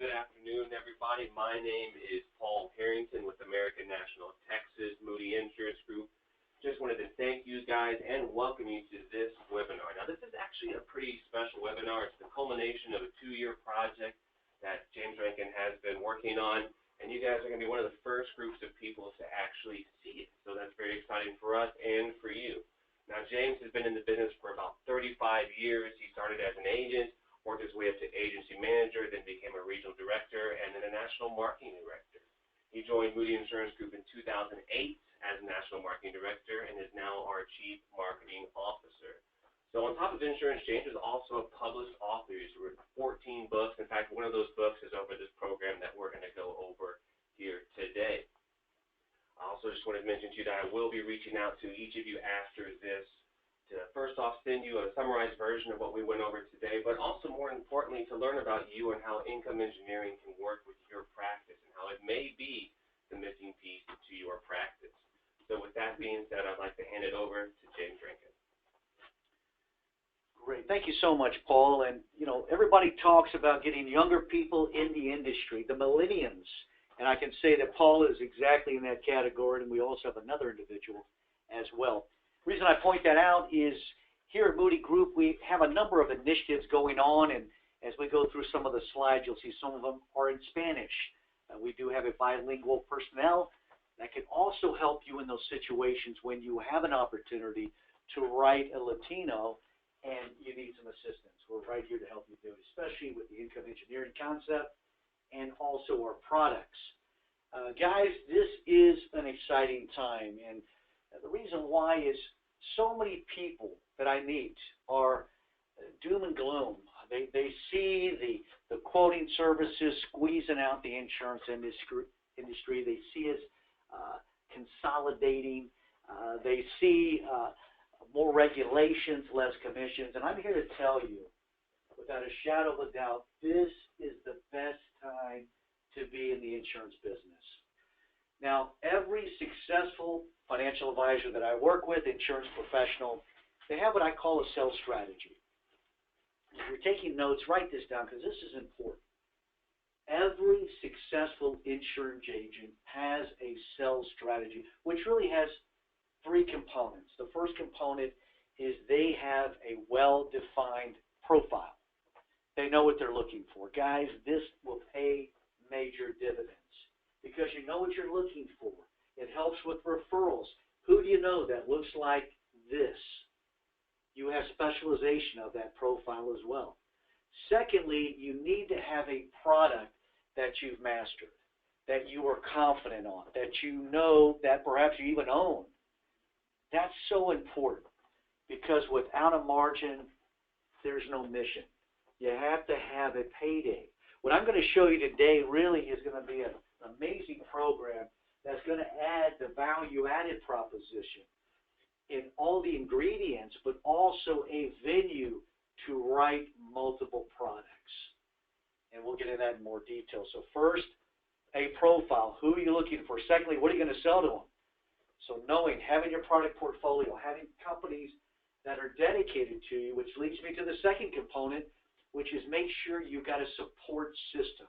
Good afternoon, everybody. My name is Paul Harrington with American National Texas Moody Insurance Group. Just wanted to thank you guys and welcome you to this webinar. Now, this is actually a pretty special webinar. It's the culmination of a 2-year project that James Rankin has been working on, and you guys are going to be one of the first groups of people to actually see it. So that's very exciting for us and for you. Now, James has been in the business for about 35 years. He started as an agent, worked his way up to agency manager, then became a regional director, and then a national marketing director. He joined Moody Insurance Group in 2008 as national marketing director and is now our chief marketing officer. So on top of insurance, James is also a published author. He's written 14 books. In fact, one of those books is over this program that we're going to go over here today. I also just wanted to mention to you that I will be reaching out to each of you after this to first off send you a summarized version of what we went over today, but also more importantly to learn about you and how income engineering can work with your practice and how it may be the missing piece to your practice. So with that being said, I'd like to hand it over to James Rankin. Great. Thank you so much, Paul. And, you know, everybody talks about getting younger people in the industry, the millennials. And I can say that Paul is exactly in that category, and we also have another individual as well. The reason I point that out is here at Moody Group, we have a number of initiatives going on, and as we go through some of the slides, you'll see some of them are in Spanish. We do have a bilingual personnel that can also help you in those situations when you have an opportunity to write a Latino and you need some assistance. We're right here to help you do it, especially with the income engineering concept and also our products. Guys, this is an exciting time, and the reason why is so many people that I meet are doom and gloom. They see the quoting services squeezing out the insurance industry. They see us consolidating. They see more regulations, less commissions. And I'm here to tell you, without a shadow of a doubt, this is the best time to be in the insurance business. Now, every successful financial advisor that I work with, insurance professional, they have what I call a sales strategy. If you're taking notes, write this down because this is important. Every successful insurance agent has a sales strategy, which really has 3 components. The first component is they have a well-defined profile. They know what they're looking for. Guys, this will pay major dividends because you know what you're looking for. It helps with referrals. Who do you know that looks like this? You have specialization of that profile as well. Secondly, you need to have a product that you've mastered, that you are confident on, that you know that perhaps you even own. That's so important because without a margin, there's no mission. You have to have a payday. What I'm going to show you today really is going to be an amazing program that's going to add the value-added proposition in all the ingredients, but also a venue to write multiple products. And we'll get into that in more detail. So first, a profile. Who are you looking for? Secondly, what are you going to sell to them? So knowing, having your product portfolio, having companies that are dedicated to you, which leads me to the second component, which is make sure you've got a support system.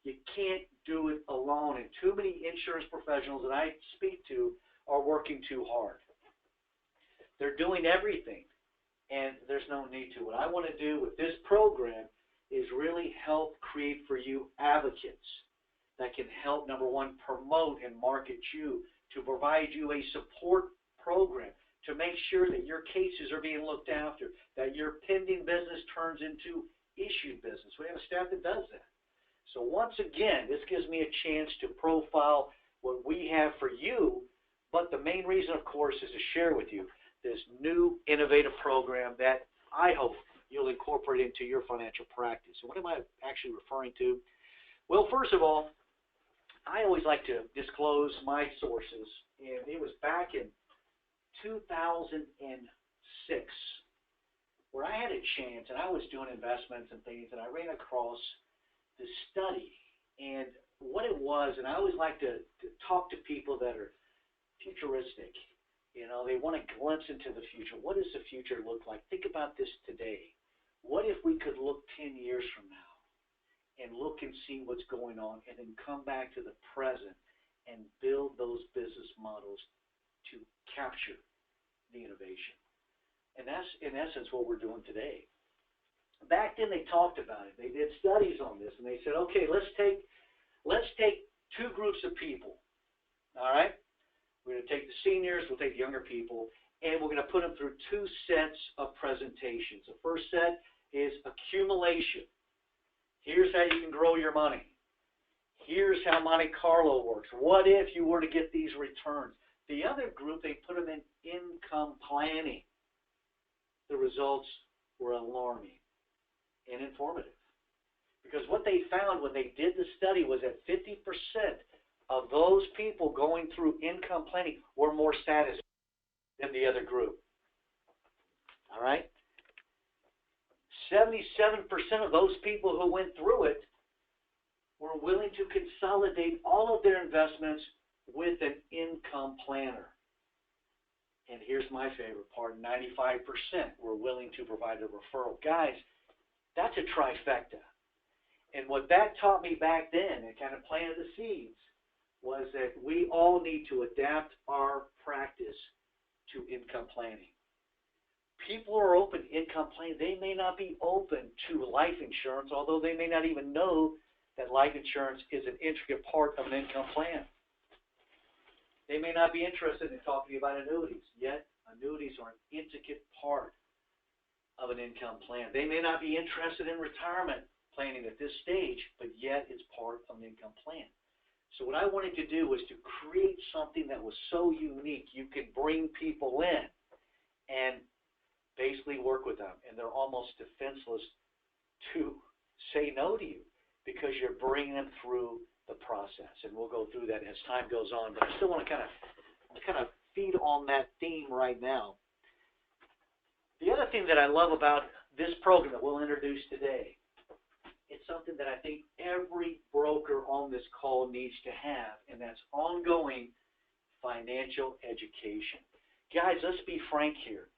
You can't do it alone, and too many insurance professionals that I speak to are working too hard. They're doing everything, and there's no need to. What I want to do with this program is really help create for you advocates that can help, number one, promote and market you, to provide you a support program, to make sure that your cases are being looked after, that your pending business turns into issued business. We have a staff that does that. So once again, this gives me a chance to profile what we have for you, but the main reason, of course, is to share with you this new innovative program that I hope you'll incorporate into your financial practice. So what am I actually referring to? Well, first of all, I always like to disclose my sources, and it was back in 2006 where I had a chance, and I was doing investments and things, and I ran across this study, and what it was, and I always like to talk to people that are futuristic. You know, they want to glimpse into the future. What does the future look like? Think about this today. What if we could look 10 years from now and and look and see what's going on, and then come back to the present and build those business models to capture the innovation. And that's, in essence, what we're doing today. Back then, they talked about it. They did studies on this, and they said, okay, let's take two groups of people, all right? We're going to take the seniors, we'll take the younger people, and we're going to put them through two sets of presentations. The first set is accumulation. Here's how you can grow your money. Here's how Monte Carlo works. What if you were to get these returns? The other group, they put them in income planning. The results were alarming and informative. Because what they found when they did the study was that 50% of those people going through income planning were more satisfied than the other group. All right? 77% of those people who went through it were willing to consolidate all of their investments with an income planner. And here's my favorite part, 95% were willing to provide a referral. Guys, that's a trifecta. And what that taught me back then, and kind of planted the seeds, was that we all need to adapt our practice to income planning. People are open to income planning. They may not be open to life insurance, although they may not even know that life insurance is an intricate part of an income plan. They may not be interested in talking about annuities, yet annuities are an intricate part of an income plan. They may not be interested in retirement planning at this stage, but yet it's part of an income plan. So what I wanted to do was to create something that was so unique you could bring people in and basically work with them, and they're almost defenseless to say no to you because you're bringing them through the process. And we'll go through that as time goes on, but I still want to kind of feed on that theme right now. The other thing that I love about this program that we'll introduce today, it's something that I think every broker on this call needs to have, and that's ongoing financial education. Guys, let's be frank here.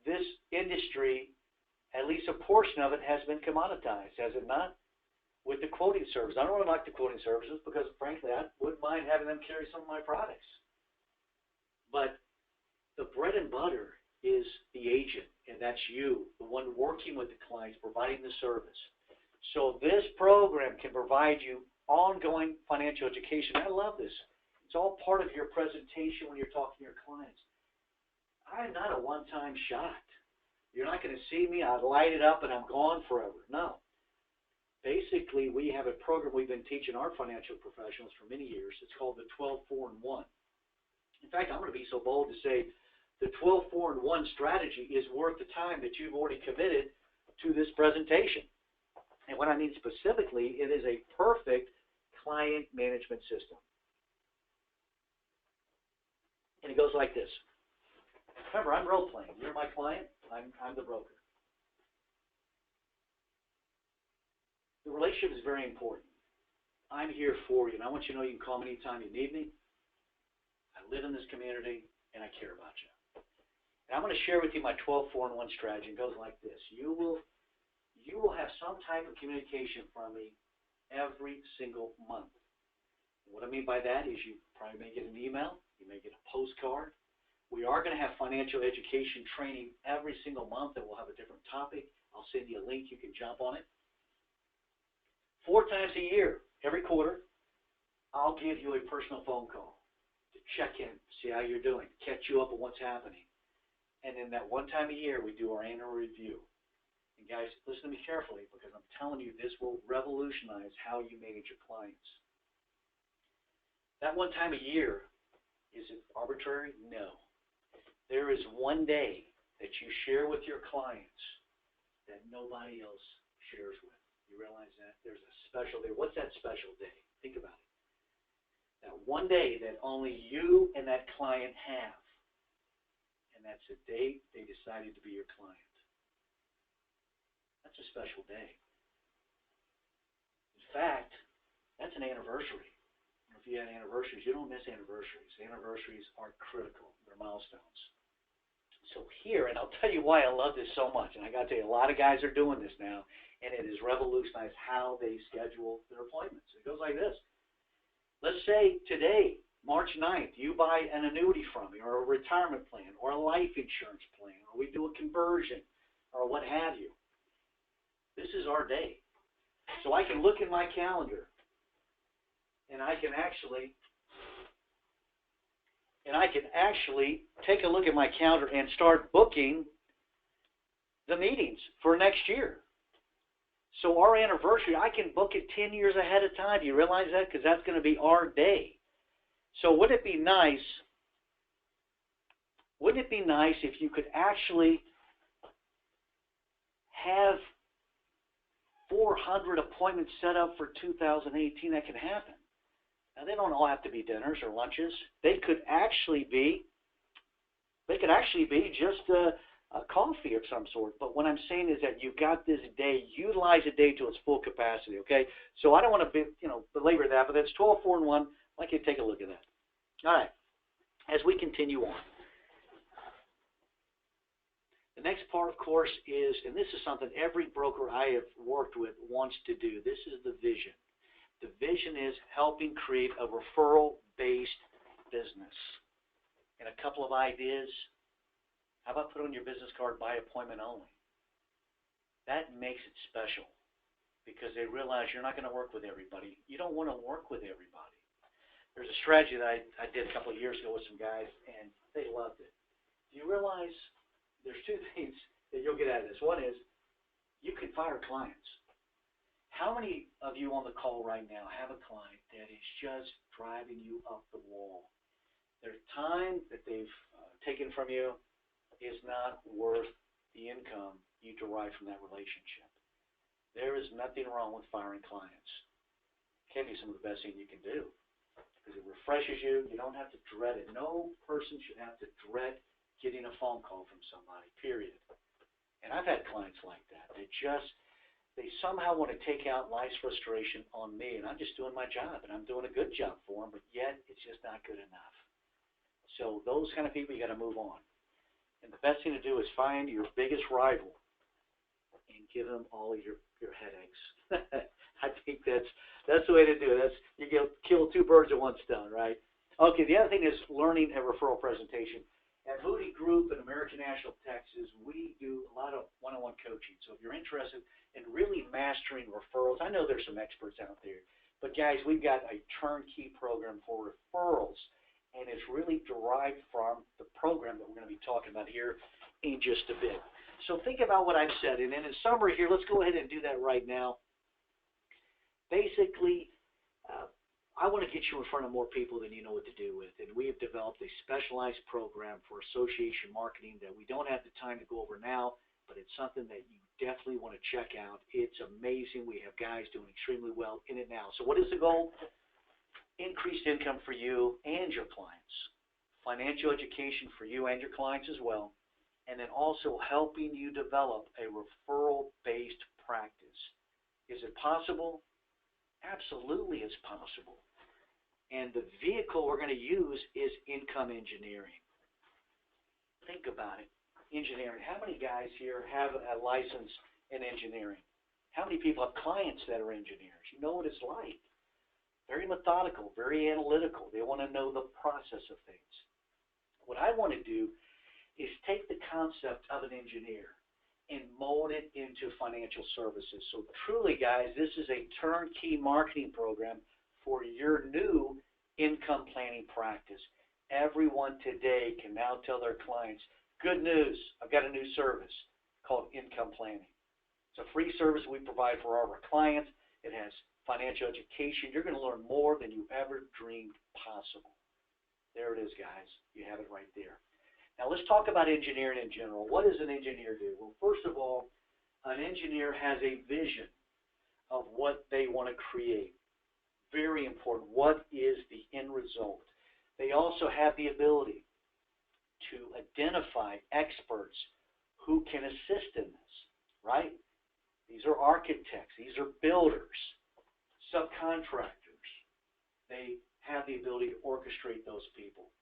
This industry, at least a portion of it, has been commoditized, has it not? With the quoting service. I don't really like the quoting services because, frankly, I wouldn't mind having them carry some of my products. But the bread and butter is the agent, and that's you, the one working with the clients, providing the service. So this program can provide you ongoing financial education. I love this. It's all part of your presentation when you're talking to your clients. I'm not a one-time shot. You're not going to see me, I light it up, and I'm gone forever. No. Basically, we have a program we've been teaching our financial professionals for many years. It's called the 12-4-1. In fact, I'm going to be so bold to say the 12-4-1 strategy is worth the time that you've already committed to this presentation. And what I mean specifically, it is a perfect client management system. And it goes like this. Remember, I'm role-playing. You're my client. I'm the broker. The relationship is very important. I'm here for you, and I want you to know you can call me anytime you need me. I live in this community, and I care about you. And I'm going to share with you my 12-4-1 strategy. It goes like this. You will have some type of communication from me every single month. And what I mean by that is you probably may get an email. You may get a postcard. We are going to have financial education training every single month that will have a different topic. I'll send you a link. You can jump on it. 4 times a year, every quarter, I'll give you a personal phone call to check in, see how you're doing, catch you up on what's happening. And then that one time a year, we do our annual review. And guys, listen to me carefully because I'm telling you this will revolutionize how you manage your clients. That one time a year, is it arbitrary? No. There is one day that you share with your clients that nobody else shares with. You realize that? There's a special day. What's that special day? Think about it. That one day that only you and that client have. And that's the date they decided to be your client. That's a special day. In fact, that's an anniversary. If you had anniversaries, you don't miss anniversaries. Anniversaries are critical. They're milestones. So here, and I'll tell you why I love this so much, and I got to tell you, a lot of guys are doing this now, and it has revolutionized how they schedule their appointments. It goes like this. Let's say today, March 9th, you buy an annuity from me, or a retirement plan, or a life insurance plan, or we do a conversion, or what have you. This is our day. So I can look in my calendar, and I can actually take a look at my calendar and start booking the meetings for next year. So our anniversary, I can book it 10 years ahead of time. Do you realize that? Because that's going to be our day. So wouldn't it be nice if you could actually have 400 appointments set up for 2018? That can happen. Now, they don't all have to be dinners or lunches. They could actually be just a coffee of some sort. But what I'm saying is that you've got this day. Utilize a day to its full capacity. Okay. So I don't want to belabor that, but that's 12, 4, and 1. I'd like you to take a look at that. All right. As we continue on, the next part, of course, is, and this is something every broker I have worked with wants to do. This is the vision. The vision is helping create a referral-based business. And a couple of ideas. How about put on your business card, by appointment only? That makes it special because they realize you're not going to work with everybody. You don't want to work with everybody. There's a strategy that I did a couple of years ago with some guys, and they loved it. Do you realize there's two things that you'll get out of this? One is you can fire clients. How many of you on the call right now have a client that is just driving you up the wall? Their time that they've taken from you is not worth the income you derive from that relationship. There is nothing wrong with firing clients. It can be some of the best thing you can do because it refreshes you. You don't have to dread it. No person should have to dread getting a phone call from somebody, period. And I've had clients like that. They somehow want to take out life's frustration on me, and I'm just doing my job, and I'm doing a good job for them, but yet it's just not good enough. So those kind of people, you got to move on. And the best thing to do is find your biggest rival and give them all of your headaches. I think that's the way to do it. You kill two birds with one stone, right? Okay, the other thing is learning a referral presentation. At Moody Group in American National, Texas, we do a lot of one-on-one coaching. So if you're interested in really mastering referrals, I know there's some experts out there, but guys, we've got a turnkey program for referrals, and it's really derived from the program that we're going to be talking about here in just a bit. So think about what I've said, and then in summary here, let's go ahead and do that right now. Basically, I want to get you in front of more people than you know what to do with, and we have developed a specialized program for association marketing that we don't have the time to go over now, but it's something that you definitely want to check out. It's amazing. We have guys doing extremely well in it now. So what is the goal? Increased income for you and your clients, financial education for you and your clients as well, and then also helping you develop a referral-based practice. Is it possible? Absolutely it's possible. And the vehicle we're going to use is income engineering. Think about it. Engineering. How many guys here have a license in engineering? How many people have clients that are engineers? You know what it's like. Very methodical, very analytical. They want to know the process of things. What I want to do is take the concept of an engineer and mold it into financial services. So truly, guys, this is a turnkey marketing program for your new income planning practice. Everyone today can now tell their clients, good news, I've got a new service called income planning. It's a free service we provide for all of our clients. It has financial education. You're going to learn more than you ever dreamed possible. There it is, guys. You have it right there. Now let's talk about engineering in general. What does an engineer do? Well, first of all, an engineer has a vision of what they want to create. Very important. What is the end result? They also have the ability to identify experts who can assist in this, right? These are architects. These are builders, subcontractors. They have the ability to orchestrate those people.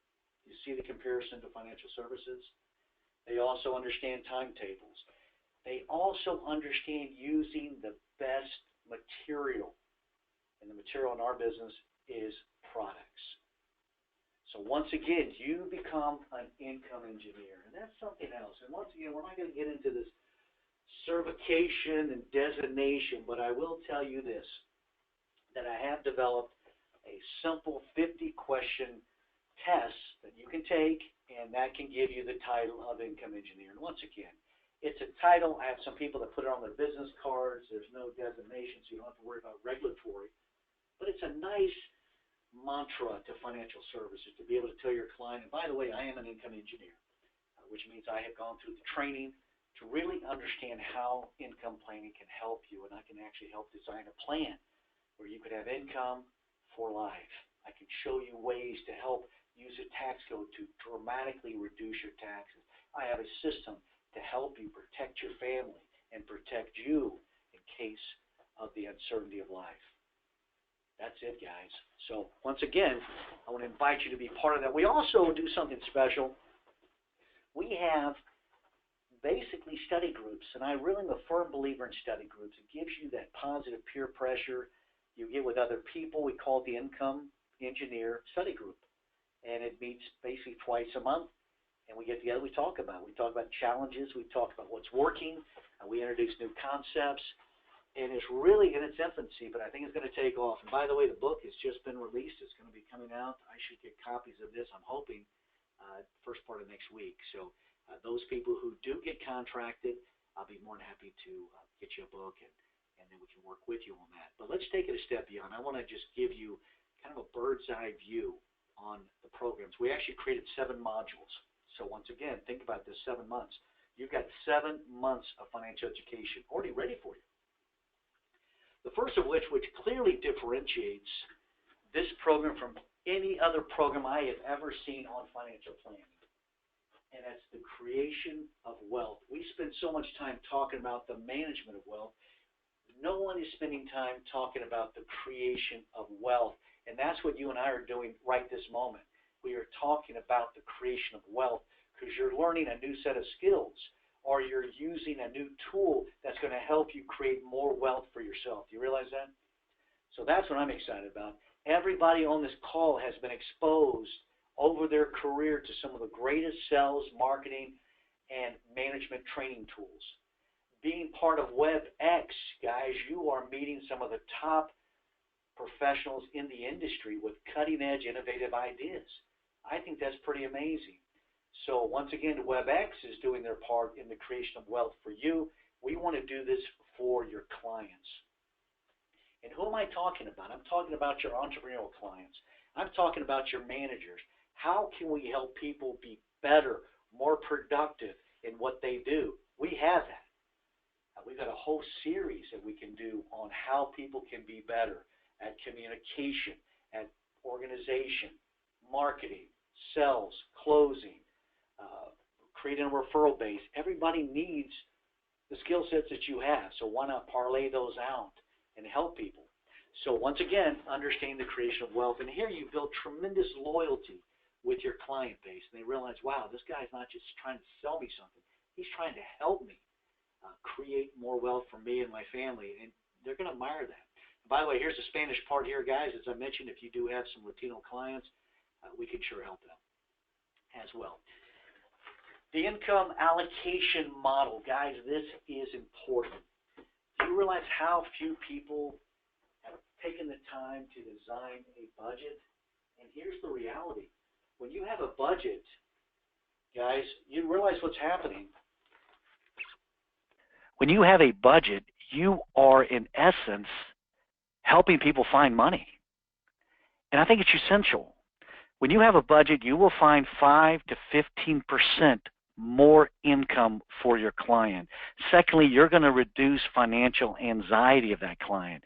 You see the comparison to financial services? They also understand timetables. They also understand using the best material. And the material in our business is products. So once again, you become an income engineer. And that's something else. And once again, we're not going to get into this certification and designation, but I will tell you this, that I have developed a simple 50-question test that you can take, and that can give you the title of income engineer. And once again, it's a title. I have some people that put it on their business cards. There's no designation, so you don't have to worry about regulatory. But it's a nice mantra to financial services to be able to tell your client, and by the way, I am an income engineer, which means I have gone through the training to really understand how income planning can help you, and I can actually help design a plan where you could have income for life. I can show you ways to help use a tax code to dramatically reduce your taxes. I have a system to help you protect your family and protect you in case of the uncertainty of life. That's it, guys. So once again, I want to invite you to be part of that. We also do something special. We have basically study groups, and I really am a firm believer in study groups. It gives you that positive peer pressure you get with other people. We call it the Income Engineer Study Group, and it meets basically twice a month, and we get together, we talk about challenges, we talk about what's working, we introduce new concepts, and it's really in its infancy, but I think it's going to take off. And by the way, the book has just been released. It's going to be coming out. I should get copies of this, I'm hoping, first part of next week. So those people who do get contracted, I'll be more than happy to get you a book, and then we can work with you on that. But let's take it a step beyond. I want to just give you kind of a bird's eye view on the programs. We actually created 7 modules. So once again, think about this, 7 months. You've got 7 months of financial education already ready for you. The first of which clearly differentiates this program from any other program I have ever seen on financial planning. And that's the creation of wealth. We spend so much time talking about the management of wealth. No one is spending time talking about the creation of wealth. And that's what you and I are doing right this moment. We are talking about the creation of wealth because you're learning a new set of skills, or you're using a new tool that's going to help you create more wealth for yourself. Do you realize that? So that's what I'm excited about. Everybody on this call has been exposed over their career to some of the greatest sales, marketing, and management training tools. Being part of WebX, guys, you are meeting some of the top professionals in the industry with cutting-edge, innovative ideas. I think that's pretty amazing. So once again, WebX is doing their part in the creation of wealth for you. We want to do this for your clients. And who am I talking about? I'm talking about your entrepreneurial clients. I'm talking about your managers. How can we help people be better, more productive in what they do? We have that. We've got a whole series that we can do on how people can be better at communication, at organization, marketing, sales, closing, creating a referral base. Everybody needs the skill sets that you have, so why not parlay those out and help people? So once again, understanding the creation of wealth. And here you build tremendous loyalty with your client base. And they realize, wow, this guy's not just trying to sell me something. He's trying to help me create more wealth for me and my family. And they're going to admire that. And by the way, here's the Spanish part here, guys. As I mentioned, if you do have some Latino clients, we can sure help them as well. The income allocation model, guys, this is important. Do you realize how few people have taken the time to design a budget? And here's the reality. When you have a budget, guys, you realize what's happening. When you have a budget, you are, in essence, helping people find money. And I think it's essential. When you have a budget, you will find 5 to 15% more income for your client. Secondly, you're going to reduce financial anxiety of that client.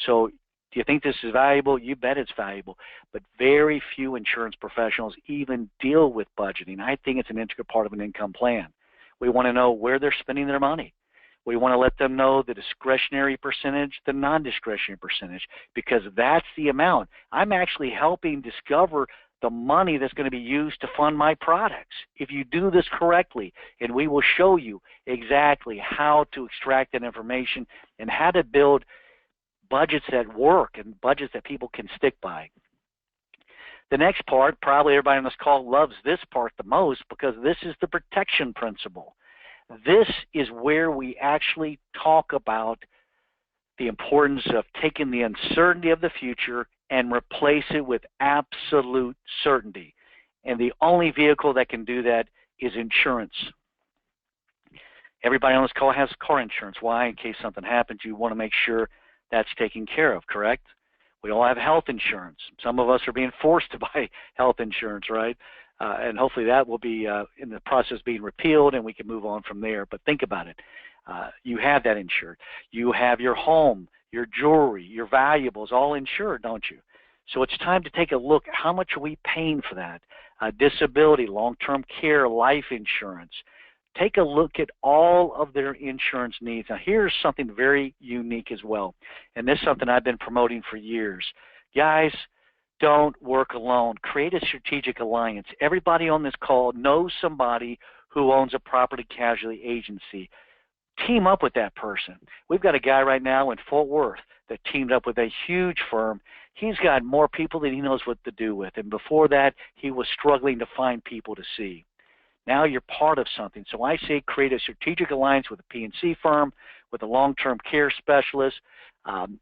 So do you think this is valuable? You bet it's valuable. But very few insurance professionals even deal with budgeting. I think it's an integral part of an income plan. We want to know where they're spending their money. We want to let them know the discretionary percentage, the non-discretionary percentage, because that's the amount. I'm actually helping discover the money that's going to be used to fund my products. If you do this correctly, and we will show you exactly how to extract that information and how to build budgets that work and budgets that people can stick by. The next part, probably everybody on this call loves this part the most because this is the protection principle. This is where we actually talk about the importance of taking the uncertainty of the future and replace it with absolute certainty. And the only vehicle that can do that is insurance. Everybody on this call has car insurance. Why? In case something happens, you want to make sure that's taken care of, correct? We all have health insurance. Some of us are being forced to buy health insurance, right? And hopefully that will be in the process of being repealed and we can move on from there. But think about it. You have that insured. You have your home, your jewelry, your valuables all insured, don't you? So it's time to take a look. How much are we paying for that? Disability, long-term care, life insurance. Take a look at all of their insurance needs. Now, here's something very unique as well, and this is something I've been promoting for years. Guys, don't work alone. Create a strategic alliance. Everybody on this call knows somebody who owns a property casualty agency. Team up with that person. We've got a guy right now in Fort Worth that teamed up with a huge firm. He's got more people than he knows what to do with, and before that, he was struggling to find people to see. Now you're part of something. So I say create a strategic alliance with a P&C firm, with a long-term care specialist,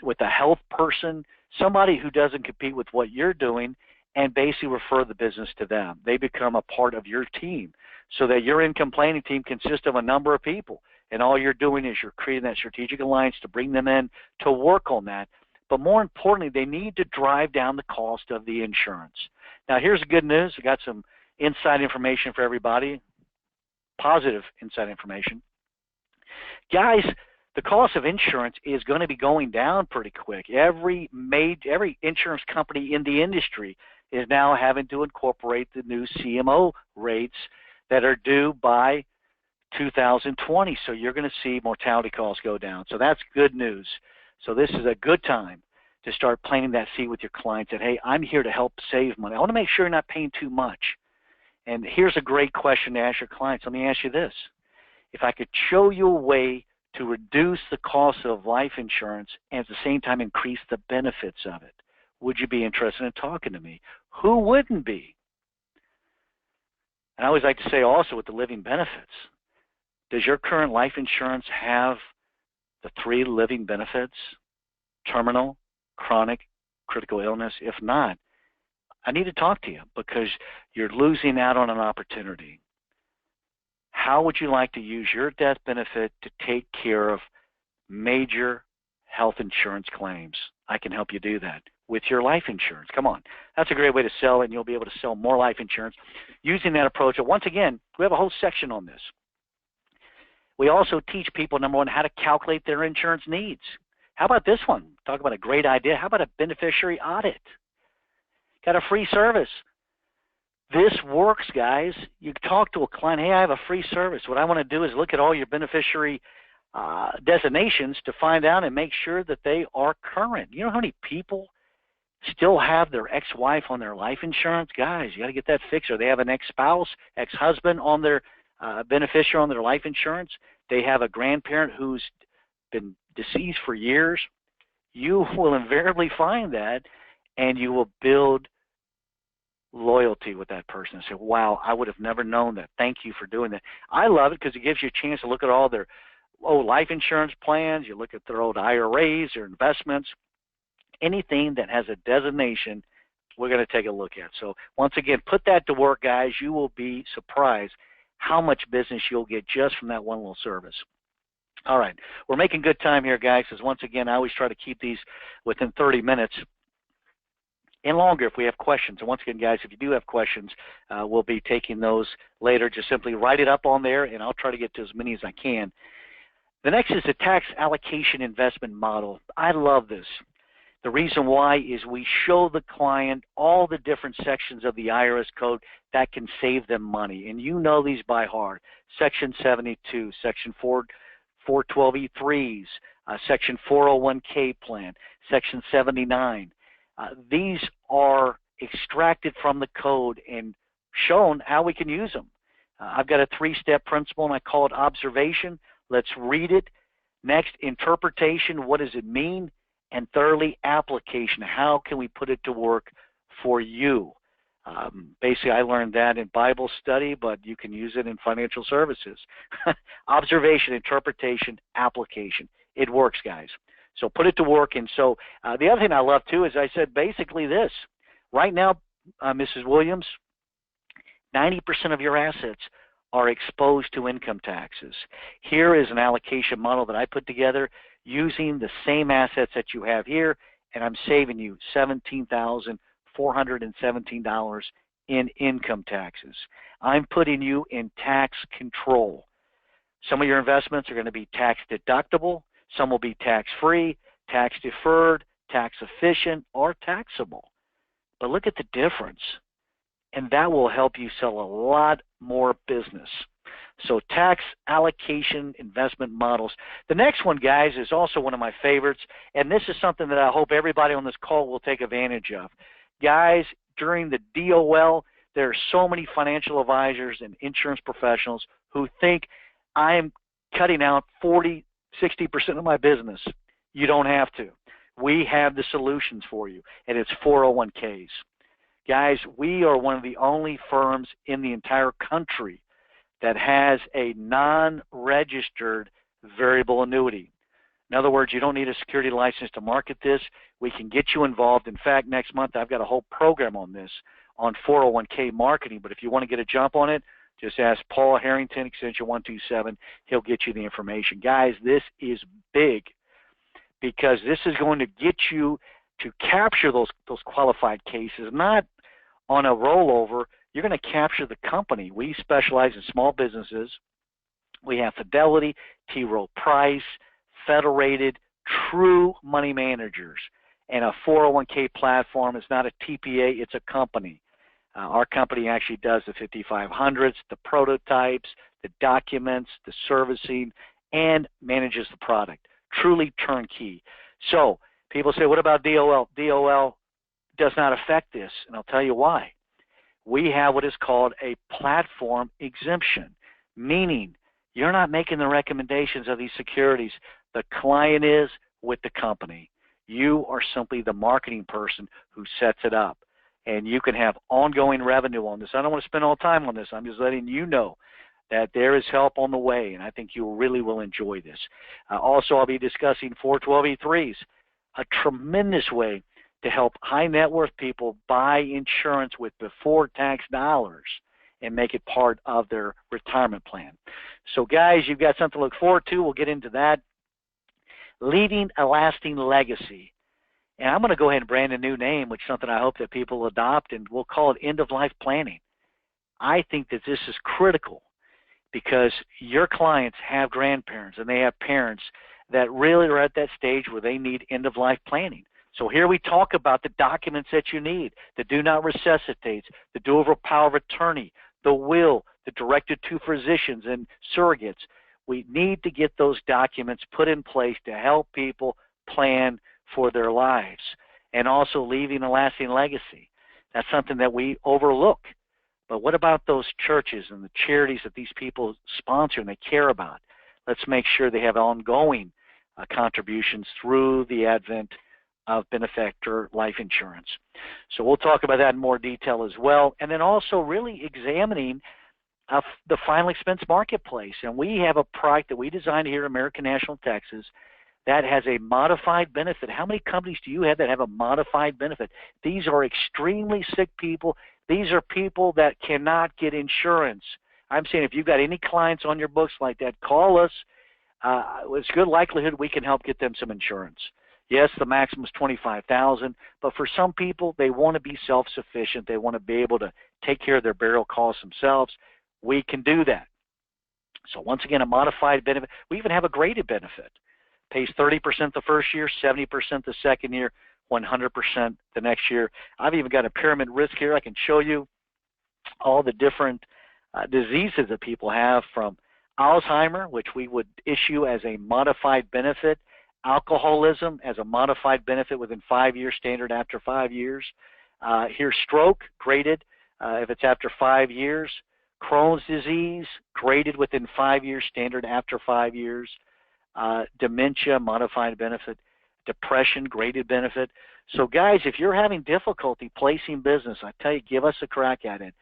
with a health person, somebody who doesn't compete with what you're doing, and basically refer the business to them. They become a part of your team so that your income planning team consists of a number of people. And all you're doing is you're creating that strategic alliance to bring them in to work on that. But more importantly, they need to drive down the cost of the insurance. Now, here's the good news. We got some inside information for everybody, positive inside information. Guys, the cost of insurance is going to be going down pretty quick. Every insurance company in the industry is now having to incorporate the new CMO rates that are due by 2020. So you're going to see mortality costs go down. So that's good news. So this is a good time to start planting that seed with your clients that, hey, I'm here to help save money. I want to make sure you're not paying too much. And here's a great question to ask your clients. Let me ask you this. If I could show you a way to reduce the cost of life insurance and at the same time increase the benefits of it, would you be interested in talking to me? Who wouldn't be? And I always like to say also with the living benefits, does your current life insurance have the 3 living benefits? Terminal, chronic, critical illness? If not, I need to talk to you because you're losing out on an opportunity. How would you like to use your death benefit to take care of major health insurance claims? I can help you do that with your life insurance. Come on. That's a great way to sell it, and you'll be able to sell more life insurance using that approach. But once again, we have a whole section on this. We also teach people, number one, how to calculate their insurance needs. How about this one? Talk about a great idea. How about a beneficiary audit? Got a free service. This works, guys. You talk to a client, hey, I have a free service. What I want to do is look at all your beneficiary designations to find out and make sure that they are current. You know how many people still have their ex-wife on their life insurance? Guys, you got to get that fixed. Or they have an ex-spouse, ex-husband on their beneficiary on their life insurance. They have a grandparent who's been deceased for years. You will invariably find that, and you will build loyalty with that person and say, wow, I would have never known that. Thank you for doing that. I love it because it gives you a chance to look at all their old life insurance plans. You look at their old IRAs, their investments, anything that has a designation, we're going to take a look at. So once again, put that to work, guys. You will be surprised how much business you'll get just from that one little service. All right. We're making good time here, guys, because once again, I always try to keep these within 30 minutes and longer if we have questions. And once again, guys, if you do have questions, we'll be taking those later. Just simply write it up on there, and I'll try to get to as many as I can. The next is the tax allocation investment model. I love this. The reason why is we show the client all the different sections of the IRS code that can save them money. And you know these by heart. Section 72, Section 412E3s, Section 401K plan, Section 79. These are extracted from the code and shown how we can use them. I've got a 3-step principle, and I call it observation. Let's read it. Next, interpretation. What does it mean? And thirdly, application. How can we put it to work for you? Basically, I learned that in Bible study, but you can use it in financial services. Observation, interpretation, application. It works, guys. So put it to work. And so the other thing I love, too, is I said basically this. Right now, Mrs. Williams, 90% of your assets are exposed to income taxes. Here is an allocation model that I put together using the same assets that you have here, and I'm saving you $17,417 in income taxes. I'm putting you in tax control. Some of your investments are going to be tax deductible, some will be tax free, tax deferred, tax efficient, or taxable. But look at the difference, and that will help you sell a lot more business. So tax allocation investment models. The next one, guys, is also one of my favorites, and this is something that I hope everybody on this call will take advantage of. Guys, during the DOL, there are so many financial advisors and insurance professionals who think I'm cutting out 40, 60% of my business. You don't have to. We have the solutions for you, and it's 401ks. Guys, we are one of the only firms in the entire country that has a non-registered variable annuity. In other words, you don't need a security license to market this. We can get you involved. In fact, next month I've got a whole program on this, on 401k marketing. But if you want to get a jump on it, just ask Paul Harrington, extension 127. He'll get you the information. Guys, this is big because this is going to get you to capture those qualified cases, not on a rollover. You're going to capture the company. We specialize in small businesses. We have Fidelity, T. Rowe Price, Federated, true money managers. And a 401k platform is not a TPA, it's a company. Our company actually does the 5500s, the prototypes, the documents, the servicing, and manages the product. Truly turnkey. So people say, what about DOL? DOL does not affect this, and I'll tell you why. We have what is called a platform exemption, meaning you're not making the recommendations of these securities. The client is with the company. You are simply the marketing person who sets it up, and you can have ongoing revenue on this. I don't want to spend all time on this. I'm just letting you know that there is help on the way, and I think you really will enjoy this. Also, I'll be discussing 412(e)(3s, a tremendous way to help high net worth people buy insurance with before tax dollars and make it part of their retirement plan. So guys, you've got something to look forward to. We'll get into that. Leaving a lasting legacy. And I'm going to go ahead and brand a new name, which is something I hope that people adopt, and we'll call it end-of-life planning. I think that this is critical because your clients have grandparents and they have parents that really are at that stage where they need end-of-life planning. So here we talk about the documents that you need, the do not resuscitate, the do over power of attorney, the will, the directed to physicians and surrogates. We need to get those documents put in place to help people plan for their lives and also leaving a lasting legacy. That's something that we overlook. But what about those churches and the charities that these people sponsor and they care about? Let's make sure they have ongoing contributions through the advent of benefactor life insurance. So we'll talk about that in more detail as well. And then also really examining the final expense marketplace. And we have a product that we designed here at American National Texas that has a modified benefit. How many companies do you have that have a modified benefit? These are extremely sick people. These are people that cannot get insurance. I'm saying if you've got any clients on your books like that, call us. It's good likelihood we can help get them some insurance. Yes, the maximum is $25,000, but for some people, they want to be self-sufficient. They want to be able to take care of their burial costs themselves. We can do that. So once again, a modified benefit. We even have a graded benefit. Pays 30% the first year, 70% the second year, 100% the next year. I've even got a pyramid risk here. I can show you all the different diseases that people have, from Alzheimer, which we would issue as a modified benefit, alcoholism as a modified benefit within 5 years, standard after 5 years, Here's stroke, graded if it's after 5 years. Crohn's disease, graded within 5 years, standard after 5 years. Dementia, modified benefit. Depression, graded benefit. So guys, if you're having difficulty placing business, I tell you, give us a crack at it.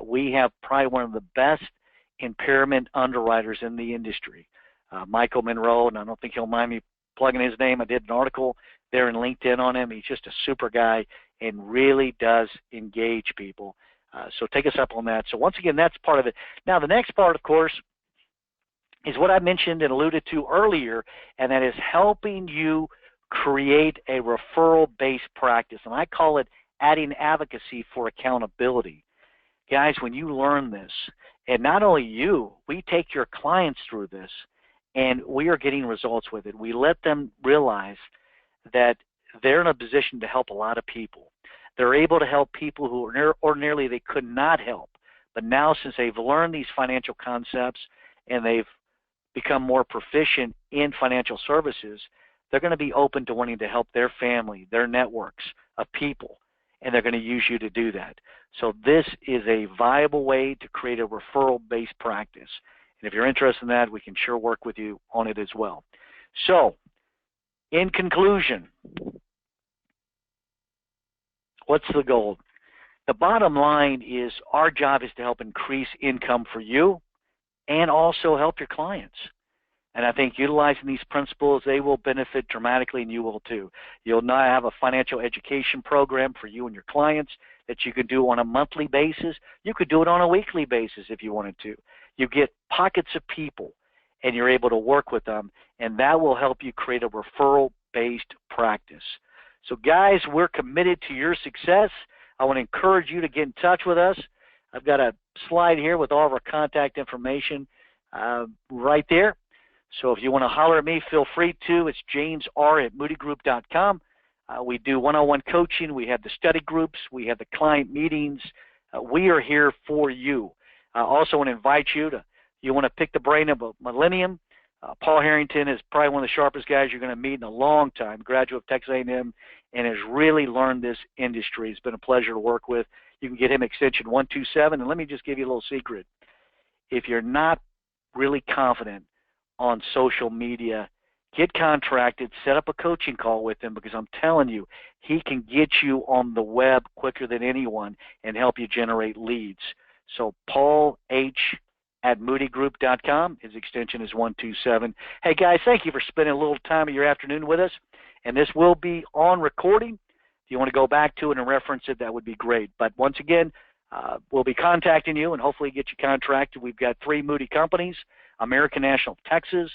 We have probably one of the best impairment underwriters in the industry. Michael Monroe, and I don't think he'll mind me plugging his name. I did an article there in LinkedIn on him. He's just a super guy and really does engage people. So take us up on that. So once again, that's part of it. Now the next part, of course, is what I mentioned and alluded to earlier, and that is helping you create a referral-based practice. And I call it adding advocacy for accountability. Guys, when you learn this, and not only you, we take your clients through this, and we are getting results with it. We let them realize that they're in a position to help a lot of people. They're able to help people who ordinarily they could not help. But now, since they've learned these financial concepts and they've become more proficient in financial services, they're going to be open to wanting to help their family, their networks of people, and they're going to use you to do that. So this is a viable way to create a referral-based practice. And if you're interested in that, we can sure work with you on it as well. So, in conclusion, what's the goal? The bottom line is our job is to help increase income for you and also help your clients. And I think utilizing these principles, they will benefit dramatically, and you will too. You'll now have a financial education program for you and your clients that you can do on a monthly basis. You could do it on a weekly basis if you wanted to. You get pockets of people, and you're able to work with them, and that will help you create a referral-based practice. So, guys, we're committed to your success. I want to encourage you to get in touch with us. I've got a slide here with all of our contact information right there. So if you want to holler at me, feel free to. It's jamesr@moodygroup.com. We do one-on-one coaching. We have the study groups. We have the client meetings. We are here for you. I also want to invite you to, you want to pick the brain of a millennium. Paul Harrington is probably one of the sharpest guys you're going to meet in a long time, graduate of Texas A&M, and has really learned this industry. It's been a pleasure to work with. You can get him extension 127. And let me just give you a little secret. If you're not really confident on social media, get contracted, set up a coaching call with him, because I'm telling you, he can get you on the web quicker than anyone and help you generate leads. So Paul H@moodygroup.com. His extension is 127. Hey, guys, thank you for spending a little time of your afternoon with us. And this will be on recording. If you want to go back to it and reference it, that would be great. But once again, we'll be contacting you and hopefully get you contracted. We've got 3 Moody companies: American National Texas,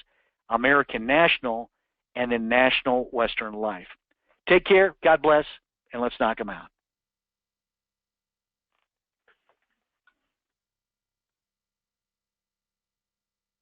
American National, and then National Western Life. Take care, God bless, and let's knock them out.